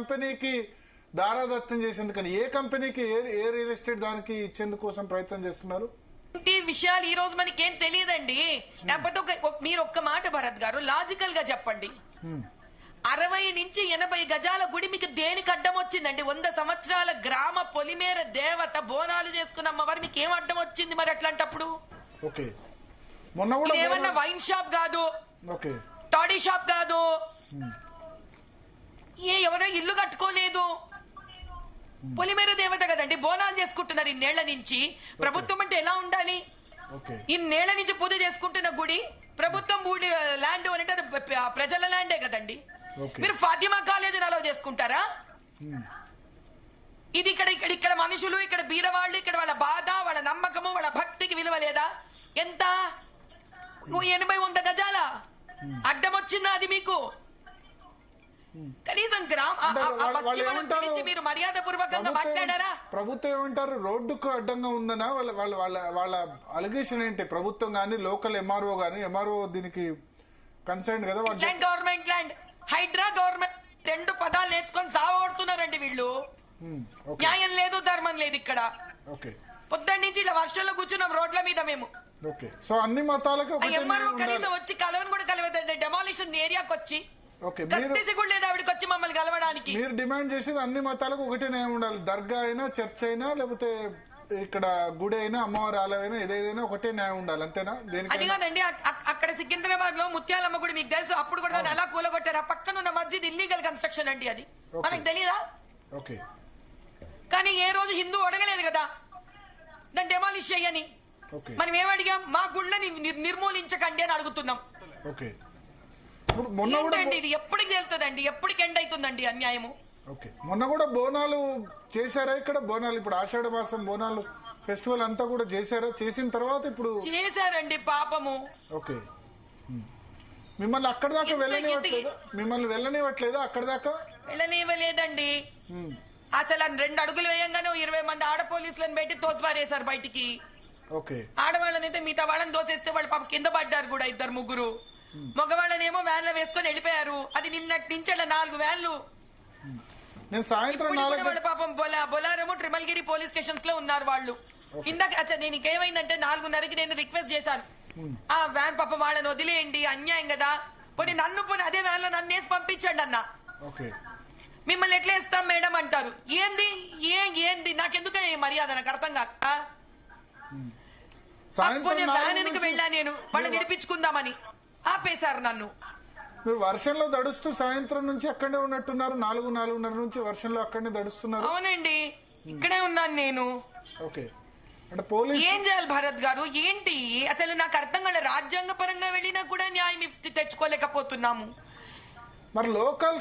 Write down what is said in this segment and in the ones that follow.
కంపెనీకి దారాదత్తం చేసేందుకు కానీ ఏ కంపెనీకి ఏ రియల్ ఎస్టేట్ దానికి ఇచ్చేందుకోసం ప్రయత్నం చేస్తున్నారు? ఈ విషయాలు ఈ రోజు మనకి ఏం తెలియదండి. లేకపోతే మీరు ఒక్క మాట భరత్ గారు లాజికల్ గా చెప్పండి. 60 నుంచి 80 గజాల గుడి మీకు దేనికి అడ్డం వచ్చిందండి? 100 సంవత్సరాల గ్రామ పొలిమేర దేవత బోనాలు చేసుకున్న అమ్మవారు మీకు ఏం అడ్డం వచ్చింది మరి అట్లాంటప్పుడు? ఓకే, మొన్న కూడా ఏమన్నా వైన్ షాప్ కాదు, ఓకే, టాడీ షాప్ కాదు, ఎవరో ఇల్లు కట్టుకోలేదు, పొలిమేర దేవత కదండి. బోనాలు చేసుకుంటున్నారు ఇన్నేళ్ల నుంచి. ప్రభుత్వం అంటే ఎలా ఉండాలి? ఇన్నేళ్ల నుంచి పూజ చేసుకుంటున్న గుడి ప్రభుత్వం ల్యాండ్ అంటే ప్రజల ల్యాండే కదండి. మీరు ఫాతిమా కాలేజీని అలౌ చేసుకుంటారా? ఇది ఇక్కడ మనుషులు, ఇక్కడ బీదవాళ్ళు, ఇక్కడ వాళ్ళ బాధ, వాళ్ళ నమ్మకము, వాళ్ళ భక్తికి విలువ లేదా? ఎంత 80-100 గజాల అడ్డం వచ్చిందా అది మీకు? కనీసం మీరు మర్యాద పూర్వకంగా మాట్లాడారా? ప్రభుత్వం ఏమంటారు? రోడ్డుకు అడ్డంగా ఉందనా వాళ్ళ అలిగేషన్ ఏంటి? ప్రభుత్వం గానీ లోకల్ ఎంఆర్ఓ గానీ, ఎంఆర్ఓ దీనికి కన్సర్న్ కదా. గవర్నమెంట్ ల్యాండ్, హైడ్రా గవర్నమెంట్, 2 పదాలు నేర్చుకొని సావడుతున్నారండి వీళ్ళు. న్యాయం లేదు, ధర్మం లేదు ఇక్కడ. పొద్దున్న నుంచి ఇలా వర్షంలో కూర్చున్నాం రోడ్ల మీద మేము. సో అన్ని మతాలకు ఎంఆర్ఓ కనీసం వచ్చి కలవని కూడా కలవదండి. డెమాలిషన్ ఏరియాకి వచ్చి వచ్చి మమ్మల్ని కలవడానికి. మీరు డిమాండ్ చేసేది అన్ని మతాలకు ఒకటే న్యాయం ఉండాలి. దర్గా అయినా, చర్చ్ అయినా, లేకపోతే ఇక్కడ గుడి అయినా, అమ్మవారి ఆలయం అయినా, ఏదైనా ఒకటే న్యాయం ఉండాలి, అంతేనా? అది కాదండి. అక్కడ సికింద్రాబాద్ లో ముత్యాలమ్మ గుడి మీకు తెలుసు, అప్పుడు కూడా దాన్ని ఎలా కూలగొట్టారు. ఆ పక్కన ఉన్న మస్జిద్ ఇల్లీగల్ కన్స్ట్రక్షన్ అండి, అది మనకు తెలియదా? కానీ ఏ రోజు హిందూ అడగలేదు కదా దాన్ని డెమాలిష్ చెయ్యని. మనం ఏమడిగాం? మా గుళ్ళని నిర్మూలించకండి అని అడుగుతున్నాం. ఇది ఎప్పటికి తెలుస్తుందండి? ఎప్పటికి ఎండ్ అవుతుందండి అన్యాయము? మొన్న కూడా బోనాలు చేశారా ఇక్కడ? బోనాలు ఇప్పుడు ఆషాఢ మాసం బోనాలు ఫెస్టివల్ అంతా కూడా చేశారా? చేసిన తర్వాత ఇప్పుడు చేశారండి పాపము. మిమ్మల్ని అక్కడ దాకా వెళ్ళనివ్వట్లేదా? అక్కడ దాకా వెళ్ళనివ్వలేదండి. అసలు 2 అడుగులు వేయంగానే 20 మంది ఆడ పోలీసులను పెట్టి తోసిపారేశారు బయటికి. ఆడవాళ్ళనైతే మిగతా వాళ్ళని దోసేస్తే వాళ్ళు పాప కింద పడ్డారు కూడా 2-3. మగవాళ్ళనేమో వ్యాన్లో వేసుకొని వెళ్ళిపోయారు. అది నిన్నటి నుంచి 4 వ్యాన్లు. వాళ్ళు పాపం బొలారేమో ట్రిమల్గిరి పోలీస్ స్టేషన్స్ లో ఉన్నారు వాళ్ళు. ఇందాక నేను ఇంకేమైందంటే 4:30కి నేను రిక్వెస్ట్ చేశాను, ఆ వ్యాన్ పాపం వాళ్ళని వదిలేయండి, అన్యాయం కదా, పోనీ అదే వ్యాన్ లో నన్ను వేసి పంపించండి అన్న. మిమ్మల్ని ఎట్లా వేస్తాం మేడం అంటారు. ఏంది నాకెందుకు మర్యాద? నాకు అర్థం కాక వ్యాన్ వెనక వెళ్ళా నేను వాళ్ళని విడిపించుకుందామని, ఆపేశారు నన్ను. మీరు వర్షంలో దడుస్తూ సాయంత్రం నుంచి అక్కడే ఉన్నట్టున్నారు. 4-4:30 నుంచి వర్షంలో అక్కడనే దడుస్తున్నారు. అవునండి, ఇక్కడే ఉన్నాను నేను. అంటే పోలీస్ ఏం చేయాలి భరత్ గారు? ఏంటి అసలు నాకు అర్థం కాలే. రాజ్యాంగ పరంగా వెళ్ళినా కూడా న్యాయం తెచ్చుకోలేకపోతున్నాము. మరి లోకల్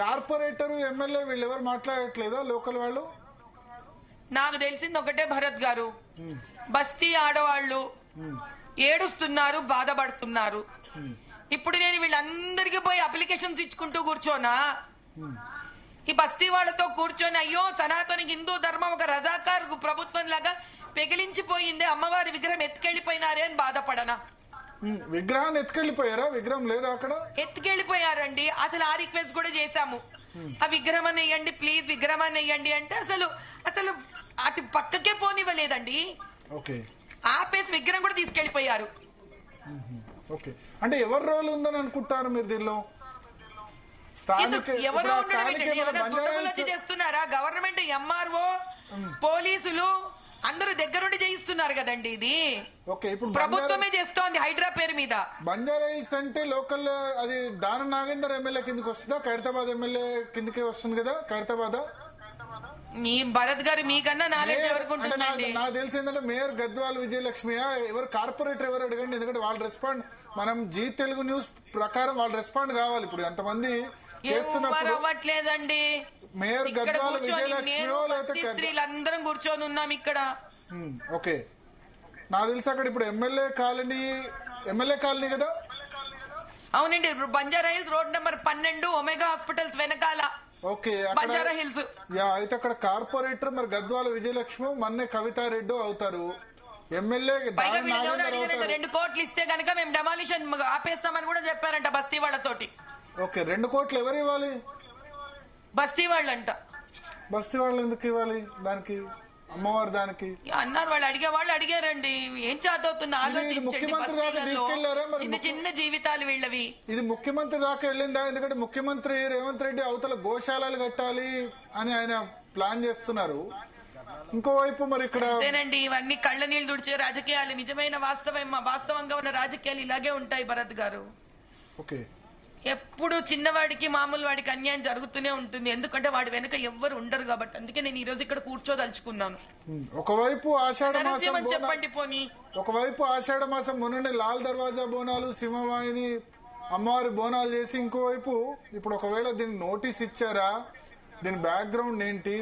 కార్పొరేటర్ ఎమ్మెల్యే వీళ్ళు ఎవరు మాట్లాడట్లేదా? లోకల్ వాళ్ళు? నాకు తెలిసింది ఒకటే భరత్ గారు, బస్తీ ఆడవాళ్ళు ఏడుస్తున్నారు, బాధపడుతున్నారు. ఇప్పుడు నేను వీళ్ళందరికీ పోయి అప్లికేషన్స్ ఇచ్చుకుంటూ కూర్చోనా? ఈ బస్తీ వాళ్ళతో కూర్చొని అయ్యో సనాతన హిందూ ధర్మం ఒక రజాకార్ ప్రభుత్వం లాగా పెగిలించిపోయింది, అమ్మవారి విగ్రహం ఎత్తుకెళ్లిపోయినారే అని బాధపడనా? విగ్రహాన్ని ఎత్తుకెళ్లిపోయారా? విగ్రహం లేదా అక్కడ? ఎత్తుకెళ్లిపోయారండి. అసలు ఆ రిక్వెస్ట్ కూడా చేశాము, ఆ విగ్రహం అని వేయండి ప్లీజ్, విగ్రహం అని వేయండి అంటే అసలు అటు పక్కకే పోనివ్వలేదండి. ఆపేసి విగ్రహం కూడా తీసుకెళ్లిపోయారు. అంటే ఎవరి రోల్ ఉందని అనుకుంటారు మీరు దీనిలో? ఎవరో చేస్తున్నారా? గవర్నమెంట్, ఎంఆర్ఓ, పోలీసులు అందరూ దగ్గరుండి చేయిస్తున్నారు కదండి. ఇది ప్రభుత్వమే చేస్తోంది హైడ్రా పేరు మీద. బంజారా హిల్స్ అంటే లోకల్, అది దానం నాగేందర్ ఎమ్మెల్యే కిందకి వస్తుందా? ఖైరతాబాద్ ఎమ్మెల్యే కిందకే వస్తుంది కదా ఖైరతాబాద్. మీ భరత్ గారు మీకన్నా నాలెడ్జ్ ఎవరికి ఉంటుందండి? నాకు తెలిసి ఏంటంటే మేయర్ గద్వాల్ విజయలక్ష్మి, ఎవరు కార్పొరేటర్ ఎవరు అడగండి. ఎందుకంటే వాళ్ళు రెస్పాండ్, మనం జీ తెలుగు న్యూస్ ప్రకారం వాళ్ళు రెస్పాండ్ కావాలి. ఇప్పుడు ఎంతమంది అవ్వట్లేదండి. మేయర్ గద్వాల్ విజయలక్ష్మి స్త్రీలందరం కూర్చొని ఉన్నాం ఇక్కడ. నాకు తెలిసి అక్కడ ఇప్పుడు ఎమ్మెల్యే కాలనీ కదా? అవునండి, Banjara hills road number 12 omega hospitals వెనకాల. బంజారా హిల్స్. అయితే అక్కడ కార్పొరేటర్ మరి గద్వాల విజయలక్ష్మి, మన్నే కవితారెడ్డి అవుతారు. ఎమ్మెల్యే 2 కోట్లు ఇస్తే గనక మేము డెమాలిషన్ ఆపేస్తామని కూడా చెప్పారంట బస్తీ వాళ్ళతోటి. 2 కోట్లు ఎవరు ఇవ్వాలి? బస్తీ వాళ్ళంట. బస్తీ వాళ్ళు ఎందుకు ఇవ్వాలి దానికి, అమ్మవారి దానికి అన్నారు. వాళ్ళు అడిగారండి. ఏం చేతవుతుంది ఆలోచించండి. ముఖ్యమంత్రి దాకా తీసుకెళ్లారా మరి? చిన్న చిన్న జీవితాలు వీళ్ళవి. ఇది ముఖ్యమంత్రి దాకా వెళ్ళిందా? ఎందుకంటే ముఖ్యమంత్రి రేవంత్ రెడ్డి అవతల గోశాలలు కట్టాలి అని ఆయన ప్లాన్ చేస్తున్నారు. ఇంకోవైపు మరి ఇక్కడ అంతేనండి, ఇవన్నీ కళ్ళ నీళ్ళు దుడిచే రాజకీయాలు. నిజమైన వాస్తవంగా ఉన్న రాజకీయాలు ఇలాగే ఉంటాయి భరత్ గారు. ఓకే, ఎప్పుడు చిన్నవాడికి మామూలు వాడికి అన్యాయం జరుగుతూనే ఉంటుంది. ఎందుకంటే వాడి వెనక ఎవ్వరు ఉండరు కాబట్టి. అందుకే నేను ఈ రోజు ఇక్కడ కూర్చోదలుచుకున్నాను. ఒకవైపు ఆషాఢ మాసం చెప్పండి పోనీ. ఒకవైపు ఆషాఢ మాసం మొన్ననే లాల్ దర్వాజా బోనాలు, సింహవాహిని అమ్మవారి బోనాలు చేసి, ఇంకోవైపు ఇప్పుడు ఒకవేళ దీనికి నోటీస్ ఇచ్చారా, దీని బ్యాక్గ్రౌండ్ ఏంటి,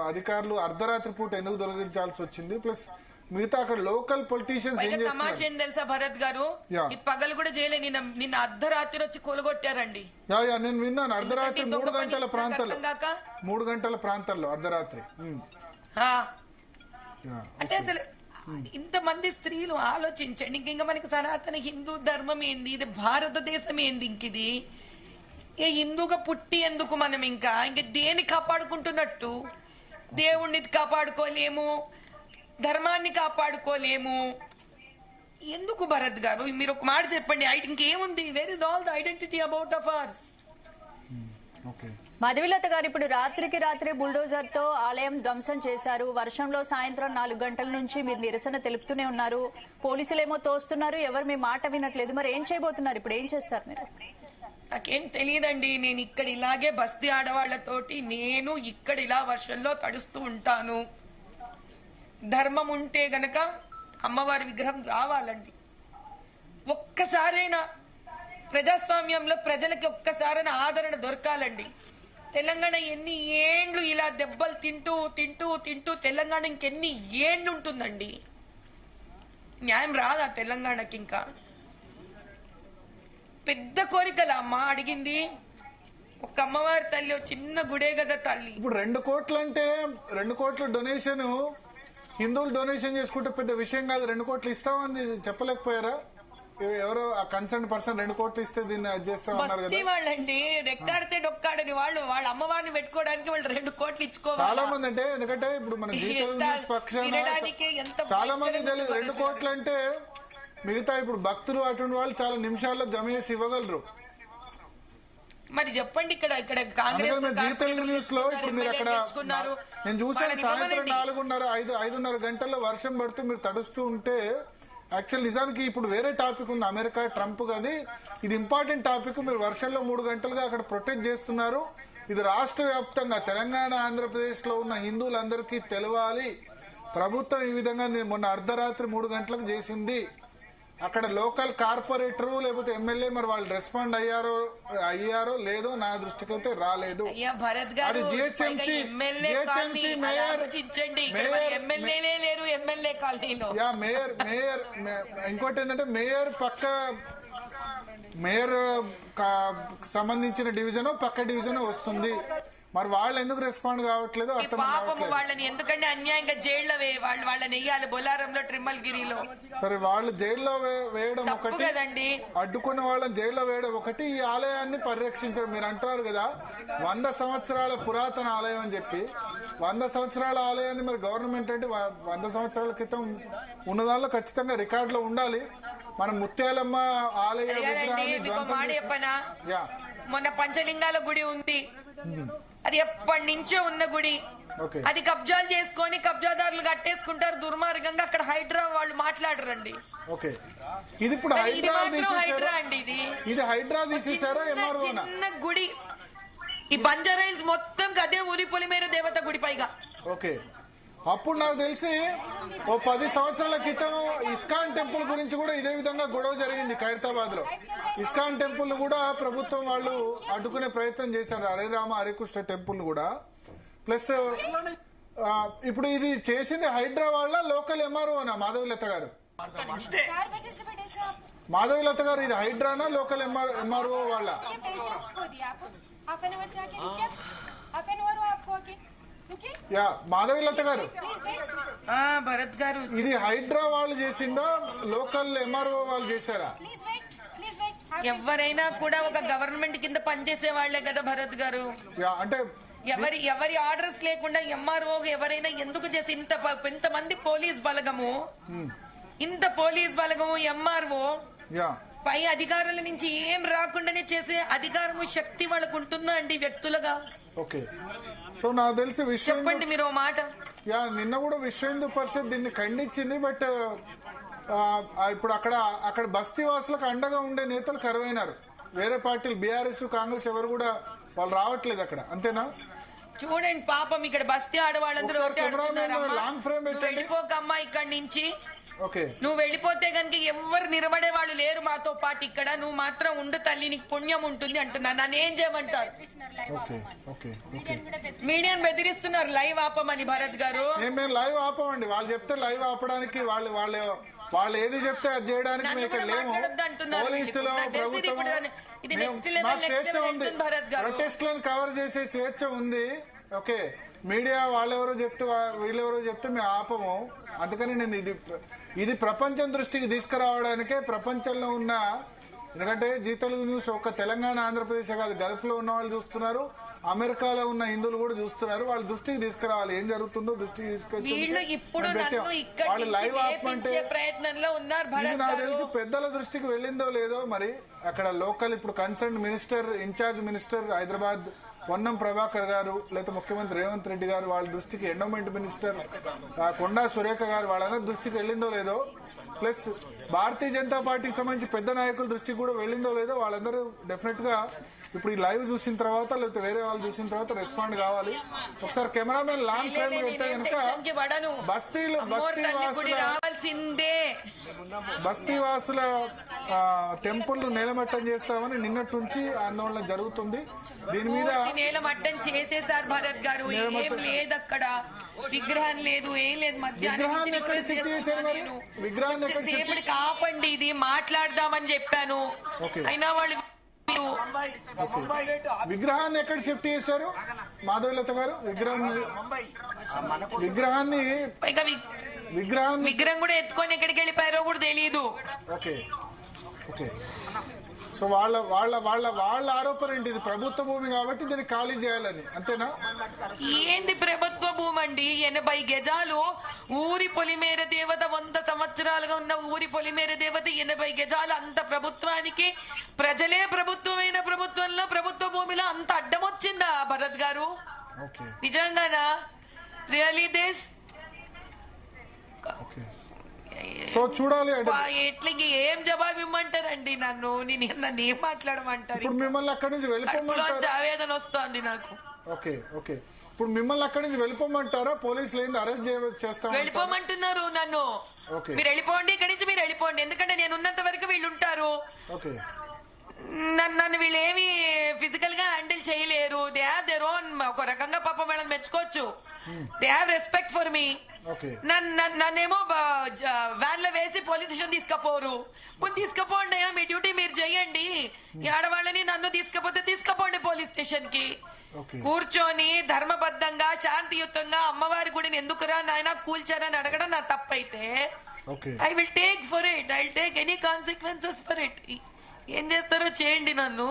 అధికారులు అర్ధరాత్రి పూట ఎందుకు తొలగించాల్సి వచ్చింది, ప్లస్ మిగతా అక్కడ లోకల్ పొలిటీషియన్స్ ఏం చేస్తున్నారు ఏం తెలుసా భరత్ గారు, ఈ పగలు కూడా చేయలే. నిన్న అర్ధరాత్రి వచ్చి కూలగొట్టారండి. నేను విన్నాను. అర్ధరాత్రి 3 గంటల ప్రాంతాల్లో, 3 గంటల ప్రాంతాల్లో అర్ధరాత్రి. అంటే అసలు ఇంతమంది స్త్రీలు ఆలోచించండి. ఇంకా మనకి సనాతన హిందూ ధర్మం ఏంది, ఇది భారతదేశం ఏంది, ఇంకిది హిందూగా పుట్టి ఎందుకు మనం ఇంకా దేన్ని కాపాడుకుంటున్నట్టు? దేవుణ్ణి కాపాడుకోలేము, ధర్మాన్ని కాపాడుకోలేము. ఎందుకు భరత్ గారు మీరు ఒక మాట చెప్పండి. ఇంకేముంది? Where is all the identity about of ours? Madhuvilatha గారు, ఇప్పుడు రాత్రి బుల్డోజర్ తో ఆలయం ధ్వంసం చేశారు. వర్షంలో సాయంత్రం 4 గంటల నుంచి మీరు నిరసన తెలుపుతూనే ఉన్నారు. పోలీసులేమో తోస్తున్నారు, ఎవరు మీ మాట వినట్లేదు. మరి ఏం చేయబోతున్నారు? ఇప్పుడు ఏం చేస్తారు మీరు? నాకేం తెలియదండి. నేను ఇక్కడ ఇలాగే బస్తీ ఆడవాళ్లతోటి నేను ఇక్కడ ఇలా వర్షంలో తడుస్తూ ఉంటాను. ధర్మం ఉంటే గనక అమ్మవారి విగ్రహం రావాలండి. ఒక్కసారైనా ప్రజాస్వామ్యంలో ప్రజలకి ఒక్కసారైనా ఆదరణ దొరకాలండి. తెలంగాణ ఎన్ని ఏండ్లు ఇలా దెబ్బలు తింటూ తింటూ తింటూ తెలంగాణ ఇంకెన్ని ఏండ్లు ఉంటుందండి? న్యాయం రాదా తెలంగాణకి? ఇంకా పెద్ద కోరికల అమ్మ అడిగింది. ఒక అమ్మవారి తల్లి, చిన్న గుడే కదా తల్లి. ఇప్పుడు 2 కోట్లు అంటే 2 కోట్ల డొనేషన్ హిందువులు డొనేషన్ చేసుకుంటే పెద్ద విషయం కాదు. 2 కోట్లు ఇస్తామని చెప్పలేకపోయారా? ఎవరో ఆ కన్సర్న్ పర్సన్ 2 కోట్లు ఇస్తే దీన్ని అది చేస్తామన్నారు కదా. వాళ్ళండి రెక్కాడితే డొక్కాడని వాళ్ళ అమ్మవారిని పెట్టుకోవడానికి వాళ్ళు 2 కోట్లు ఇచ్చుకోవాలి. చాలా మంది అంటే, ఎందుకంటే ఇప్పుడు మన జీవితం పక్షాన చాలా మంది తెలియదు 2 కోట్లు అంటే. మిగతా ఇప్పుడు భక్తులు అటువంటి వాళ్ళు చాలా నిమిషాల్లో జమ చేసి ఇవ్వగలరు. మరి చెప్పండి, ఇక్కడ కాంగ్రెస్ జీవితం న్యూస్ లో ఇప్పుడు మీరు అక్కడ నేను చూసాను, సాయంత్రం 4:30-5:30 గంటల్లో వర్షం పడుతూ మీరు తడుస్తూ ఉంటే, యాక్చువల్ నిజానికి ఇప్పుడు వేరే టాపిక్ ఉంది, అమెరికా ట్రంప్ అది. ఇది ఇంపార్టెంట్ టాపిక్. మీరు వర్షంలో 3 గంటలుగా అక్కడ ప్రొటెక్ట్ చేస్తున్నారు. ఇది రాష్ట్ర వ్యాప్తంగా తెలంగాణ, ఆంధ్రప్రదేశ్ లో ఉన్న హిందువులందరికీ తెలవాలి. ప్రభుత్వం ఈ విధంగా మొన్న అర్ధరాత్రి 3 గంటలకు చేసింది. అక్కడ లోకల్ కార్పొరేటర్ లేకపోతే ఎమ్మెల్యే మరి వాళ్ళు రెస్పాండ్ అయ్యారో లేదో నా దృష్టికి అయితే రాలేదు. అది జిహెచ్ఎంసీ మేయర్ ఇంకోటి ఏంటంటే మేయర్ సంబంధించిన డివిజన్ పక్క డివిజన్ వస్తుంది. మరి వాళ్ళు ఎందుకు రెస్పాండ్ కావట్లేదు అర్థం కావట్లేదు. వాళ్ళని ఎందుకంటే అన్యాయంగా జైల్లో వాళ్ళని వేయాలి, బొలారంలో, ట్రిమ్మల్గిరిలో. సరే, వాళ్ళు జైల్లో వేయడం ఒకటి, అడ్డుకున్న వాళ్ళని జైల్లో వేయడం ఒకటి, ఈ ఆలయాన్ని పరిరక్షించడం. మీరు అంటారు కదా 100 సంవత్సరాల పురాతన ఆలయం అని చెప్పి. 100 సంవత్సరాల ఆలయాన్ని మరి గవర్నమెంట్ అంటే 100 సంవత్సరాల క్రితం ఉన్నదానిలో ఖచ్చితంగా రికార్డులో ఉండాలి. మన ముత్యాలమ్మ ఆలయ మొన్న పంచలింగాల గుడి ఉంది, అది ఎప్పటి నుంచో ఉన్న గుడి. అది కబ్జాలు చేసుకొని కబ్జాదారులు కట్టేసుకుంటారు దుర్మార్గంగా. అక్కడ హైడ్రా వాళ్ళు మాట్లాడరండి. ఇది ఇప్పుడు హైడ్రా అండి. ఇది హైడ్రా తీసేసారా? చిన్న గుడి. ఈ బంజారాయిల్స్ మొత్తం అదే ఊరి పొలిమేర దేవత గుడి పైగా. అప్పుడు నాకు తెలిసి ఓ 10 సంవత్సరాల క్రితం ఇస్కాన్ టెంపుల్ గురించి కూడా ఇదే విధంగా గొడవ జరిగింది ఖైరతాబాద్ లో. ఇస్కాన్ టెంపుల్ కూడా ప్రభుత్వం వాళ్ళు అడ్డుకునే ప్రయత్నం చేశారు, హరిరామ హరికృష్ణ టెంపుల్ కూడా. ప్లస్ ఇప్పుడు ఇది చేసింది హైడ్రా వాళ్ళ లోకల్ ఎంఆర్ఓనా మాధవిలత గారు? మాధవిలత గారు, ఇది హైడ్రానా లోకల్ ఎంఆర్ఓ వాళ్ళ? మాధవిలత గారు, భరత్ గారు, ఇది హైడ్రా వాళ్ళు చేసిందా లోకల్ ఎంఆర్ఓ వాళ్ళు చేశారా? ఎవరైనా కూడా ఒక గవర్నమెంట్ కింద పనిచేసే వాళ్లే కదా భరత్ గారు. అంటే ఎవరి ఆర్డర్స్ లేకుండా ఎంఆర్ఓ ఎవరైనా ఎందుకు చేసి ఇంతమంది పోలీస్ బలగము ఎంఆర్ఓ యా పై అధికారుల నుంచి ఏం రాకుండానే చేసే అధికారము శక్తి వాళ్ళకు ఉంటుందా అండి వ్యక్తులుగా? ఓకే. సో నాకు తెలిసి విషయం చెప్పండి మీరు ఓ మాట. యా నిన్న కూడా విశ్వ హిందూ పరిషత్ దీన్ని ఖండించింది. బట్ ఇప్పుడు అక్కడ బస్తీ వాసులకు అండగా ఉండే నేతలు కరువైనారు. వేరే పార్టీలు బీఆర్ఎస్ కాంగ్రెస్ ఎవరు కూడా వాళ్ళు రావట్లేదు అక్కడ, అంతేనా? చూడండి పాపం ఇక్కడ బస్తీ ఆడవాళ్ళందరూ లాంగ్ ఫ్రేమ్ వెళ్ళిపోకమ్మా ఇక్కడి నుంచి. ఓకే, నువ్వు వెళ్ళిపోతే కనుక ఎవరు నిలబడే వాళ్ళు లేరు మాతో పాటు ఇక్కడ. నువ్వు మాత్రం ఉండు తల్లి, నీకు పుణ్యం ఉంటుంది అంటున్నా. నన్ను ఏం చేయమంటారు? మీడియాను బెదిరిస్తున్నారు లైవ్ ఆపమని. భరత్ గారు మేము లైవ్ ఆపమండి. వాళ్ళు చెప్తే లైవ్ ఆపడానికి వాళ్ళు ఏది చెప్తే అది చేయడానికి మేము ఇక్కడ లేము. పోలీసులు ప్రభుత్వం మాకు స్వేచ్ఛ ఉంది, ప్రొటెస్ట్లను కవర్ చేసే స్వేచ్ఛ ఉంది. ఓకే, మీడియా వాళ్ళెవరో చెప్తే వీళ్ళెవరో చెప్తే మేము ఆపము. అందుకని నేను ఇది ప్రపంచం దృష్టికి తీసుకురావడానికే ప్రపంచంలో ఉన్న, ఎందుకంటే జీ తెలుగు న్యూస్ ఒక తెలంగాణ ఆంధ్రప్రదేశ్ కాదు, గల్ఫ్ లో ఉన్న వాళ్ళు చూస్తున్నారు, అమెరికాలో ఉన్న హిందువులు కూడా చూస్తున్నారు. వాళ్ళ దృష్టికి తీసుకురావాలి, ఏం జరుగుతుందో దృష్టికి తీసుకొచ్చి వాళ్ళు లైవ్ ఆపమంటే ఇది నాకు తెలిసి పెద్దల దృష్టికి వెళ్ళిందో లేదో మరి. అక్కడ లోకల్ ఇప్పుడు concern minister, incharge minister Hyderabad Ponnam Prabhakar గారు, లేదా ముఖ్యమంత్రి రేవంత్ రెడ్డి గారు వాళ్ళ దృష్టికి, ఎండోమెంట్ మినిస్టర్ కొండా సురేఖ గారు వాళ్ళందరి దృష్టికి వెళ్ళిందో లేదో, ప్లస్ భారతీయ జనతా పార్టీకి సంబంధించి పెద్ద నాయకుల దృష్టికి కూడా వెళ్ళిందో లేదో, వాళ్ళందరూ డెఫినెట్ గా ఇప్పుడు ఈ లైవ్ చూసిన తర్వాత లేకపోతే వేరే వాళ్ళు చూసిన తర్వాత రెస్పాండ్ కావాలి. ఒకసారి కెమెరామెన్ లాంగ్ ఫ్రేమ్ వెళ్తే కనుక బస్తీ వాసుల టెంపుల్ నేలమట్టం చేస్తామని నిన్నటి నుంచి ఆందోళన జరుగుతుంది. దీని మీద నేలమట్టం చేసేసారు భరత్ గారు. ఏం లేదు అక్కడ, విగ్రహం లేదు, ఏం లేదు. విగ్రహాన్ని ఎక్కడ షిఫ్ట్ చేశారు మరి? విగ్రహాన్ని ఎక్కడ సేపటికి ఆపండి, ఇది మాట్లాడదామని చెప్పాను. అయినా వాళ్ళు విగ్రహాన్ని ఎక్కడ షిఫ్ట్ చేశారు మాధవలత గారు? విగ్రహం కూడా ఎత్తుకొని ఎక్కడికి వెళ్ళిపోయారో కూడా తెలియదు. Okay okay. సో వాళ్ళ ఆరోపణ ఏంటి? ఇది ప్రభుత్వ భూమి కాబట్టి దీన్ని ఖాళీ చేయాలని, అంతేనా? ఏంది ప్రభుత్వ భూమి అండి? 80 గజాలు ఊరి పొలిమేర దేవత, 100 సంవత్సరాలుగా ఉన్న ఊరి పొలిమేర దేవత 80 గజాలు. అంత ప్రభుత్వానికి ప్రజలే ప్రభుత్వమైన ప్రభుత్వంలో ప్రభుత్వ భూమిలో అంత అడ్డం వచ్చిందా భరత్ గారు? నిజంగానా? Really this? సో చూడాలి ఎట్లా ఏం జవాబు ఇమ్మంటారండి నన్ను ఏం మాట్లాడమంటారు? ఇప్పుడు మిమ్మల్ని అక్కడి నుంచి వెళ్ళిపోమంటారు? ఆవేదన వస్తుంది నాకు. Okay okay. ఇప్పుడు మిమ్మల్ని అక్కడి నుంచి వెళ్ళిపోమంటారా? పోలీసులు ఏంది అరెస్ట్ చేస్తా వెళ్ళిపోమంటున్నారు నన్ను. మీరు వెళ్ళిపోండి ఇక్కడి నుంచి, మీరు వెళ్ళిపోండి. ఎందుకంటే నేను ఉన్నంత వరకు వీళ్ళు ఉంటారు. ఓకే. నన్ను వీళ్ళు ఏమి ఫిజికల్ గా హ్యాండిల్ చేయలేరు. They have their own. ఒక రకంగా పాపం వాళ్ళని మెచ్చుకోవచ్చు. They have respect for me. నన్నేమో వ్యాన్ లో వేసి పోలీస్ స్టేషన్ తీసుకపోరు. తీసుకపోండి, మీ డ్యూటీ మీరు చెయ్యండి. ఆడవాళ్ళని నన్ను తీసుకపోండి పోలీస్ స్టేషన్ కి. కూర్చొని ధర్మబద్ధంగా శాంతియుతంగా అమ్మవారి గుడిని ఎందుకురా నాయన కూల్చారని అడగడం నా తప్పైతే I will take for it. I will take any consequences for it. ఏం చేస్తారో చేయండి నన్ను.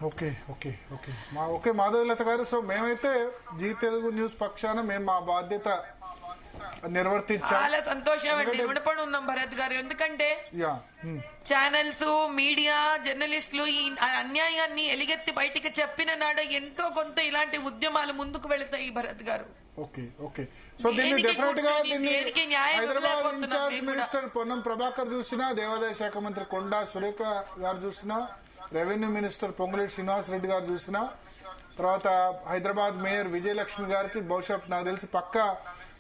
Okay okay okay okay Madhavalatha గారు. సో మేమైతే జీ తెలుగు న్యూస్ పక్షాన మేము మా బాధ్యత నిర్వర్తించాం. చాలా సంతోషం అండి, రుణపడి ఉన్నాం భరత్ గారు. ఎందుకంటే ఛానల్స్, మీడియా, జర్నలిస్టులు ఈ అన్యాయాన్ని ఎలిగెత్తి బయటికి చెప్పిన నాడు ఎంతో కొంత ఇలాంటి ఉద్యమాలు ముందుకు వెళతాయి భరత్ గారు. Okay okay. సో దీన్ని డెఫినెట్ గా హైదరాబాద్ ఇన్ఛార్జ్ మినిస్టర్ పొన్నం ప్రభాకర్ చూసినా, దేవాదాయ శాఖ మంత్రి కొండా సురేఖ గారు చూసినా, రెవెన్యూ మినిస్టర్ పొంగులేటి శ్రీనివాస్ రెడ్డి గారు చూసినా, తర్వాత హైదరాబాద్ మేయర్ విజయలక్ష్మి గారికి బహుశా నాకు తెలిసి పక్కా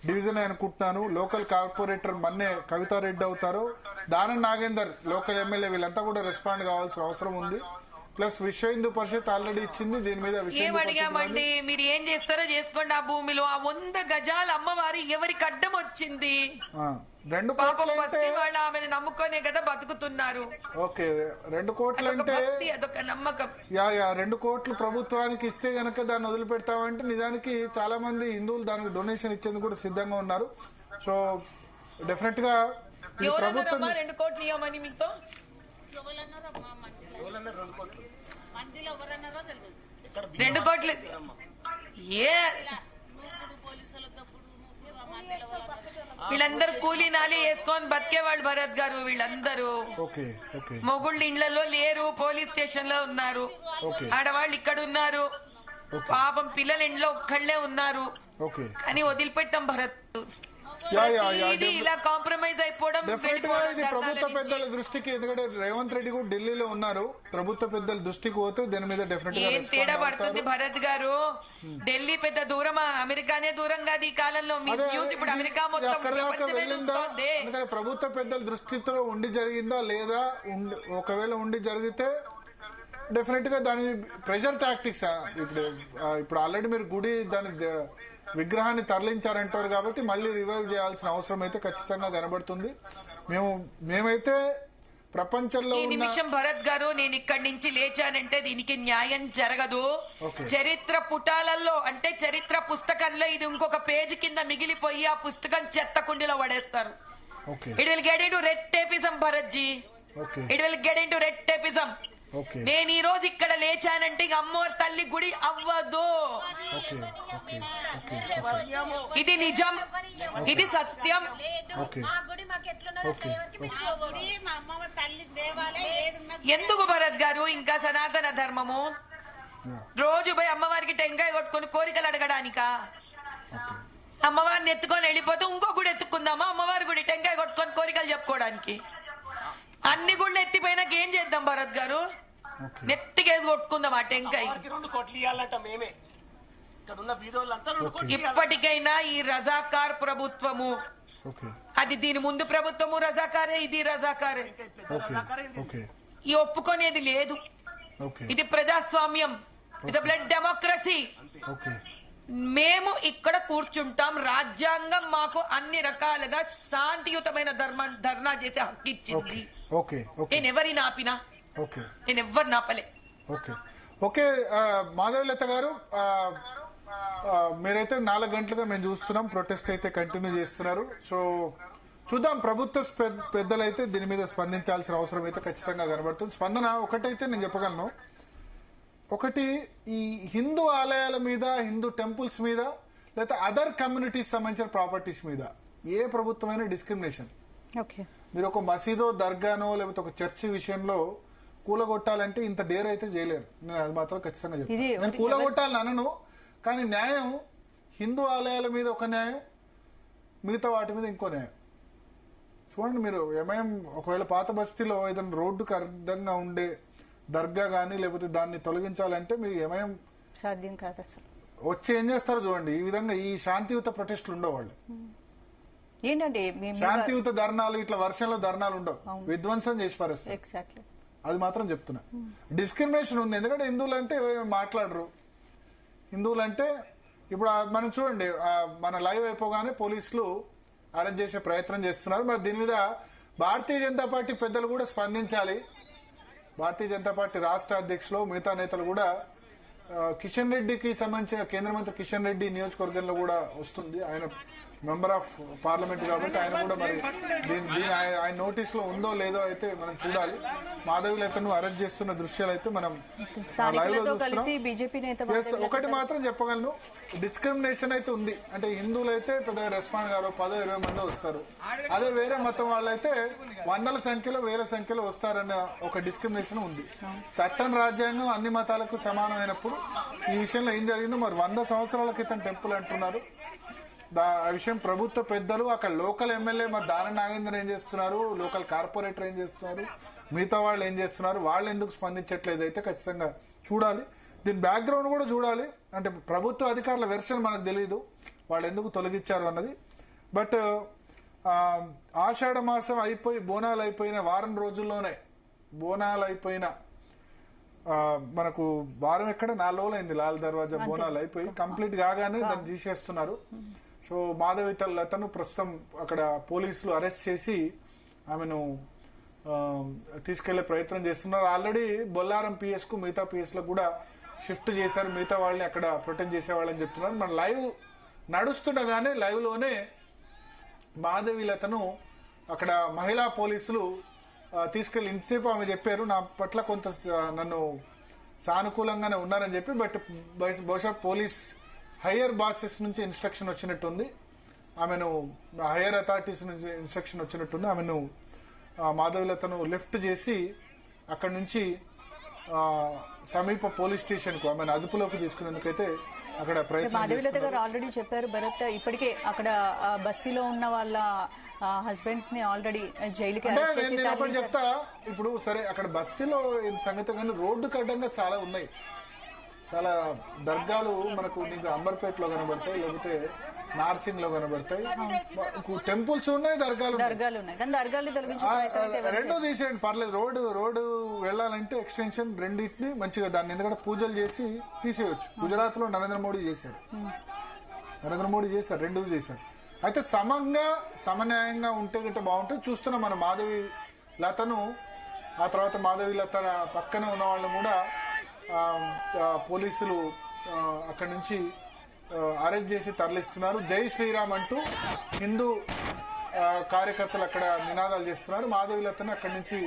డివిజన్ అనుకుంటున్నాను. లోకల్ కార్పొరేటర్ మన్నే కవితారెడ్డి అవుతారు. దానం నాగేందర్ లోకల్ ఎమ్మెల్యే, వీళ్ళంతా కూడా రెస్పాండ్ కావాల్సిన అవసరం ఉంది. ప్లస్ విశ్వ హిందూ పరిషత్ ఆల్రెడీ ఇచ్చింది దీని మీద. ఏమడిగామండి, మీరు ఏం చేస్తారో చేసుకోండి. ఆ భూమిలో ఆ 100 గజాల అమ్మవారి ఎవరికి అడ్డం వచ్చింది? 2 కోట్లు వాళ్ళు ఆమెను నమ్ముకోనే కదా బతుకుతున్నారు. ఓకే, 2 కోట్లు అంటే అదొక నమ్మకం. 2 కోట్లు ప్రభుత్వానికి ఇస్తే గనక దాన్ని వదిలిపెడతామంటే నిజానికి చాలా మంది హిందువులు దానికి డొనేషన్ ఇచ్చేందుకు కూడా సిద్ధంగా ఉన్నారు. సో డెఫినెట్ గా ప్రభుత్వం 2 కోట్లు ఇవ్వమని మీతో 2 కోట్లు ఏ వీళ్ళందరూ కూలీ నాలి వేసుకొని బతికేవాళ్ళు భరత్ గారు. వీళ్ళందరూ ఓకే ఓకే మొగుళ్ళు ఇళ్లలో లేరు, పోలీస్ స్టేషన్ లో ఉన్నారు. ఓకే ఆడవాళ్ళు ఇక్కడ ఉన్నారు, పాపం పిల్లలు ఇంట్లో ఒక్కళ్లే ఉన్నారు. ఓకే కానీ వదిలిపెట్టాం భరత్. యా యా యా ఇది ఇలా కాంప్రమైజ్ అయిపోవడం డెఫినెట్ గా ఇది ప్రభుత్వ పెద్దల దృష్టికి, ఎందుకంటే రేవంత్ రెడ్డి కూడా ఢిల్లీలో ఉన్నారు, ప్రభుత్వ పెద్దల దృష్టికి పోతే దీని మీద డెఫినెట్ గా ఏం తేడా పడుతుంది భరత్ గారు? ఢిల్లీ పెద్ద దూరమా? అమెరికానే దూరం కాదు ఈ కాలంలో. మీ న్యూస్ ఇప్పుడు అమెరికా మొత్తం ప్రపంచమే చూస్తోంది. ఎందుకంటే ప్రభుత్వ పెద్దల దృష్టితో ఉండి జరిగిందా లేదా, ఒకవేళ ఉండి జరిగితే డెఫినెట్ గా దాని ప్రెషర్ టాక్టిక్స్. ఇప్పుడు ఆల్రెడీ మీరు గుడి దాని విగ్రహాన్ని తరలించారంటారు కాబట్టి మళ్ళీ రివైవ్ చేయాల్సిన అవసరం అయితే ఖచ్చితంగా కనబడుతుంది. మేమైతే ప్రపంచంలో ఈ నిమిషం భరత్ గారు నేను ఇక్కడి నుంచి లేచానంటే దీనికి న్యాయం జరగదు. చరిత్ర పుటాలలో అంటే చరిత్ర పుస్తకంలో ఇది ఇంకొక పేజీ కింద మిగిలిపోయి ఆ పుస్తకం చెత్త కుండీలో పడేస్తారు. It will get into red tapism Bharat ji, it will get into red tapism. నేను ఈ రోజు ఇక్కడ లేచానంటే అమ్మవారి తల్లి గుడి అవ్వదు. ఇది నిజం, ఇది సత్యం. ఎందుకు భరత్ గారు ఇంకా సనాతన ధర్మము రోజు పోయి అమ్మవారికి టెంకాయ కొట్టుకొని కోరికలు అడగడానికా? అమ్మవారిని ఎత్తుకొని వెళ్ళిపోతే ఇంకో గుడి ఎత్తుకుందామా? అమ్మవారి గుడి టెంకాయ కొట్టుకొని కోరికలు చెప్పుకోవడానికి. అన్ని గుళ్ళు ఎత్తిపోయినాక ఏం చేద్దాం భరత్ గారు? నెత్తికేసి కొట్టుకుందాం ఆ టెంకాయ. ఇప్పటికైనా ఈ రజాకార్ ప్రభుత్వము, అది దీని ముందు ప్రభుత్వము రజాకారే, ఇది రజాకారే, ఈ ఒప్పుకునేది లేదు. ఇది ప్రజాస్వామ్యం, ఇది బ్లడ్ డెమోక్రసీ. మేము ఇక్కడ కూర్చుంటాం. రాజ్యాంగం మాకు అన్ని రకాలుగా శాంతియుతమైన ధర్నా చేసే హక్కు ఇచ్చింది. నేను ఎవరిని ఆపినా, నేను ఎవరిని ఆపలే. ఓకే మాధవలత గారు, మీరైతే 4 గంటలుగా మేము చూస్తున్నాం ప్రొటెస్ట్ అయితే కంటిన్యూ చేస్తున్నారు. సో చూద్దాం, ప్రభుత్వ పెద్దలు అయితే దీని మీద స్పందించాల్సిన అవసరం అయితే ఖచ్చితంగా కనబడుతుంది. స్పందన ఒకటైతే నేను చెప్పగలను, ఒకటి ఈ హిందూ ఆలయాల మీద, హిందూ టెంపుల్స్ మీద, లేకపోతే అదర్ కమ్యూనిటీస్ సంబంధించిన ప్రాపర్టీస్ మీద ఏ ప్రభుత్వమైన డిస్క్రిమినేషన్. మీరు ఒక మసీదో, దర్గానో లేకపోతే ఒక చర్చి విషయంలో కూలగొట్టాలంటే ఇంత డేర్ అయితే చేయలేరు. నేను అది మాత్రం ఖచ్చితంగా చెప్తాను. నేను కూలగొట్టాలని అనను, కానీ న్యాయం హిందూ ఆలయాల మీద ఒక న్యాయం, మిగతా వాటి మీద ఇంకో న్యాయం. చూడండి, మీరు ఎంఐఎం ఒకవేళ పాత బస్తీలో ఏదైనా రోడ్డుకు అర్థంగా ఉండే దర్గా కానీ లేకపోతే దాన్ని తొలగించాలంటే మీరు ఎంఐఎం సాధ్యం కాదు అసలు. వచ్చి ఏం చేస్తారో చూడండి. ఈ విధంగా ఈ శాంతియుత ప్రొటెస్టులు ఉండేవాళ్ళు. ఏంటంటే శాంతియుత ధర్నాలు, ఇట్లా వర్షంలో ధర్నాలు ఉండవు, విధ్వంసం చేసి పరిస్థితి. అది మాత్రం చెప్తున్నా. డిస్క్రిమినేషన్ ఉంది, ఎందుకంటే హిందువులు అంటే మాట్లాడరు. హిందువులు అంటే ఇప్పుడు మనం చూడండి, మన లైవ్ అయిపోగానే పోలీసులు అరెస్ట్ చేసే ప్రయత్నం చేస్తున్నారు. మరి దీని మీద భారతీయ జనతా పార్టీ పెద్దలు కూడా స్పందించాలి. భారతీయ జనతా పార్టీ రాష్ట్ర అధ్యక్షులు, మిగతా నేతలు కూడా, కిషన్ రెడ్డికి సంబంధించిన కేంద్ర మంత్రి కిషన్ రెడ్డి నియోజకవర్గంలో కూడా వస్తుంది. ఆయన మెంబర్ ఆఫ్ పార్లమెంట్ కాబట్టి ఆయన కూడా మరి దీని ఆయన నోటీస్ లో ఉందో లేదో అయితే మనం చూడాలి. మాధవీలతను అరెస్ట్ చేస్తున్న దృశ్యాలు అయితే మనం లైవ్ లో చూస్తున్నాం. ఒకటి మాత్రం చెప్పగలను, డిస్క్రిమినేషన్ అయితే ఉంది. అంటే హిందువులు అయితే పెద్దగా రెస్పాండ్ గారు, 10-20 మంది వస్తారు. అదే వేరే మతం వాళ్ళైతే వందల సంఖ్యలో, వేల సంఖ్యలో వస్తారన్న ఒక డిస్క్రిమినేషన్ ఉంది. చట్టం, రాజ్యాంగం అన్ని మతాలకు సమానమైనప్పుడు ఈ విషయంలో ఏం జరిగిందో మరి 100 సంవత్సరాల క్రితం టెంపుల్ అంటున్నారు. ఆ విషయం ప్రభుత్వ పెద్దలు, అక్కడ లోకల్ ఎమ్మెల్యే మరి దాన నాగేంద్ర ఏం చేస్తున్నారు, లోకల్ కార్పొరేటర్ ఏం చేస్తున్నారు, మిగతా వాళ్ళు ఏం చేస్తున్నారు, వాళ్ళు ఎందుకు స్పందించట్లేదు అయితే ఖచ్చితంగా చూడాలి. దీని బ్యాక్గ్రౌండ్ కూడా చూడాలి. అంటే ప్రభుత్వ అధికారుల వెర్షన్ మనకు తెలియదు, వాళ్ళు ఎందుకు తొలగించారు అన్నది. బట్ ఆషాఢ మాసం అయిపోయి బోనాలు అయిపోయిన వారం రోజుల్లోనే, బోనాలు అయిపోయిన మనకు వారం ఎక్కడ 4 రోజులు అయింది, లాల్ దర్వాజా బోనాలు అయిపోయి కంప్లీట్ కాగానే దాన్ని తీసేస్తున్నారు. సో మాధవీలతను ప్రస్తుతం అక్కడ పోలీసులు అరెస్ట్ చేసి ఆమెను తీసుకెళ్లే ప్రయత్నం చేస్తున్నారు. ఆల్రెడీ బొల్లారం పిఎస్ కు, మిగతా పిఎస్ లకు కూడా షిఫ్ట్ చేశారు. మిగతా వాళ్ళని అక్కడ ప్రొటెక్ట్ చేసేవాళ్ళని చెప్తున్నారు. మన లైవ్ నడుస్తుండగానే లైవ్ లోనే మాధవీలతను అక్కడ మహిళా పోలీసులు తీసుకెళ్లి ఇంతసేపు ఆమె చెప్పారు, నా పట్ల కొంత నన్ను సానుకూలంగానే ఉన్నారని చెప్పి, బట్ బహుశా పోలీస్ హయ్యర్ బాసెస్ నుంచి ఇన్స్ట్రక్షన్ వచ్చినట్టుంది, ఆమెను హయ్యర్ అథారిటీస్ నుంచి ఇన్స్ట్రక్షన్ వచ్చినట్టుంది, ఆమెను మాధవీలతను లిఫ్ట్ చేసి అక్కడి నుంచి సమీప పోలీస్ స్టేషన్ కు ఆమెను అదుపులోకి తీసుకునేందుకైతే అక్కడ ప్రయత్నం మాధవీలత గారు ఆల్రెడీ చెప్పారు భరత్, ఇప్పటికే అక్కడ బస్తీలో ఉన్న వాళ్ళ హస్బెండ్స్ ని ఆల్రెడీ జైలుకి నేను ఒకటి చెప్తా. ఇప్పుడు సరే అక్కడ బస్తీలో సంగతి కానీ రోడ్డుకు అడ్డంగా చాలా ఉన్నాయి, చాలా దర్గాలు మనకు నీకు అంబర్పేటలో కనబడతాయి, లేకపోతే నార్సింగ్ లో కనబడతాయి, టెంపుల్స్ ఉన్నాయి, దర్గాలు రెండో తీసేయండి పర్లేదు. రోడ్డు వెళ్ళాలంటే ఎక్స్టెన్షన్ రెండింటిని మంచిగా దాన్ని ఎందుకంటే పూజలు చేసి తీసేయచ్చు. గుజరాత్ లో నరేంద్ర మోడీ చేశారు, రెండు చేశారు. అయితే సమన్యాయంగా ఉంటే గిట్ట బాగుంటుంది. చూస్తున్నాం మన మాధవి లతను, ఆ తర్వాత మాధవి లత పక్కన ఉన్న వాళ్ళని కూడా పోలీసులు అక్కడి నుంచి అరెస్ట్ చేసి తరలిస్తున్నారు. జై శ్రీరామ్ అంటూ హిందూ కార్యకర్తలు అక్కడ నినాదాలు చేస్తున్నారు. మాధవి లతను అక్కడి నుంచి